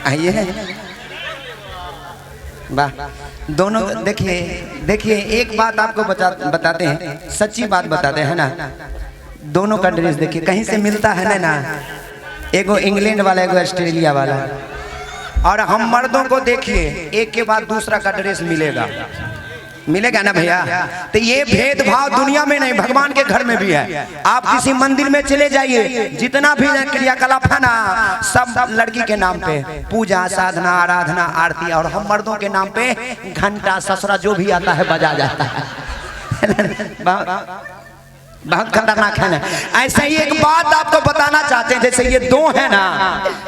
आइए वाह। दोनों देखिए देखिए, एक बात आपको बताते हैं, सच्ची बात बताते हैं ना। दोनों का ड्रेस देखिए, कहीं से मिलता है ना, एगो इंग्लैंड वाला, एगो ऑस्ट्रेलिया वाला। और हम मर्दों को देखिए, एक के बाद दूसरा का ड्रेस मिलेगा ना भैया। तो ये भेदभाव दुनिया में नहीं, भगवान के घर में भी है। आप किसी मंदिर में चले जाइए, जितना भी क्रियाकलाप है ना, सब लड़की के नाम पे पूजा, साधना, आराधना, आरती, और हम मर्दों के नाम पे घंटा, ससुरा जो भी आता है बजा जाता है। बहुत खतरनाक है ना। ऐसे ही एक बात आपको बताना चाहते हैं, जैसे ये दो है ना।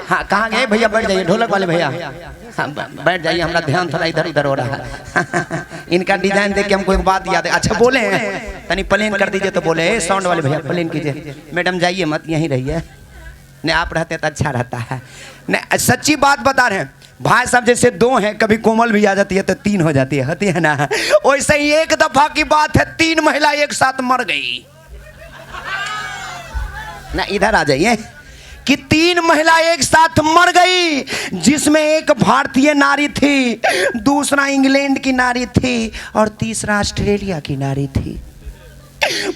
हाँ, कहाँ गए भैया? बैठ जाइए, ढोलक वाले भैया। हाँ, बैठ जाइए, हमारा ध्यान थोड़ा इधर उधर हो रहा है। इनका डिजाइन देख के हमको एक बात याद है। अच्छा बोले हैं, तनी प्लेन कर दीजिए। तो बोले साउंड वाले भैया प्लेन कीजिए। मैडम जाइए मत, यहीं रहिए। नहीं, आप रहते तो अच्छा रहता है। नहीं, सच्ची बात बता रहे हैं भाई साहब। जैसे दो हैं, कभी कोमल भी आ जाती है तो तीन हो जाती है, होती है ना। वैसे ही एक दफा की बात है, 3 महिला एक साथ मर गई ना। इधर आ जाइए कि 3 महिला एक साथ मर गई, जिसमें एक भारतीय नारी थी, दूसरा इंग्लैंड की नारी थी, और तीसरा ऑस्ट्रेलिया की नारी थी।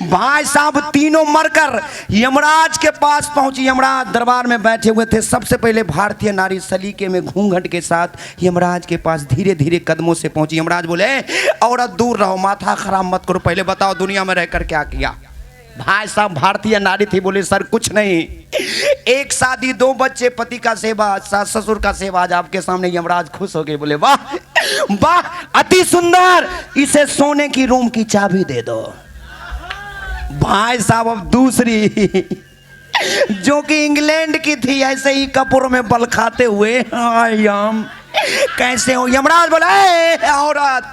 भाई साहब तीनों मरकर यमराज के पास पहुंची। यमराज दरबार में बैठे हुए थे। सबसे पहले भारतीय नारी सलीके में घूंघट के साथ यमराज के पास धीरे धीरे कदमों से पहुंची। यमराज बोले, औरत दूर रहो, माथा खराब मत करो, पहले बताओ दुनिया में रहकर क्या किया। भाई साहब भारतीय नारी थी, बोले सर कुछ नहीं, एक शादी, 2 बच्चे, पति का सेवा, सास ससुर का सेवा। आज आपके सामने। यमराज खुश हो गए, बोले वाह वाह, अति सुंदर, इसे सोने की रूम की चाबी दे दो। भाई साहब अब दूसरी, जो कि इंग्लैंड की थी, ऐसे ही कपूर में बल खाते हुए, कैसे हो? यमराज बोला, औरत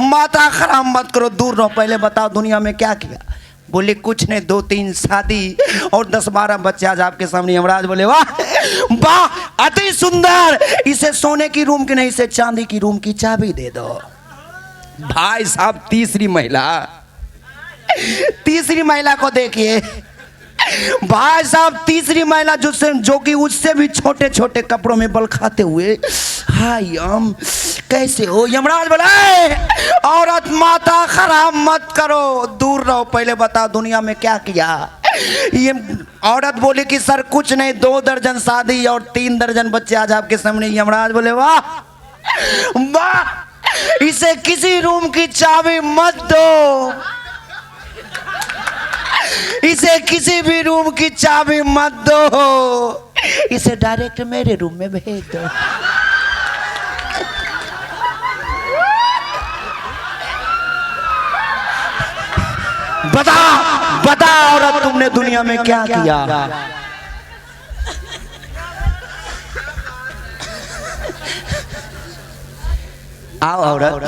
माथा खराब मत करो, दूर रहो, पहले बताओ दुनिया में क्या किया। बोले कुछ नहीं, 2-3 शादी और 10-12 बच्चे। आज आपके सामने। यमराज बोले वाह वाह, अति सुंदर, इसे सोने की रूम की नहीं, इसे चांदी की रूम की चाबी दे दो। भाई साहब तीसरी महिला को देखिए। भाई साहब तीसरी महिला जो कि उससे भी छोटे छोटे कपड़ों में बल खाते हुए, हाय कैसे हो? यमराज बोला, औरत माथा खराब मत करो, दूर रहो, पहले बताओ दुनिया में क्या किया। ये औरत बोली कि सर कुछ नहीं, 2 दर्जन शादी और 3 दर्जन बच्चे। आज आपके सामने। यमराज बोले वाह वाह, इसे किसी रूम की चाबी मत दो, इसे किसी भी रूम की चाबी मत दो, इसे डायरेक्ट मेरे रूम में भेज दो। बता औरत, तुमने दुनिया में क्या किया। आओ औरत।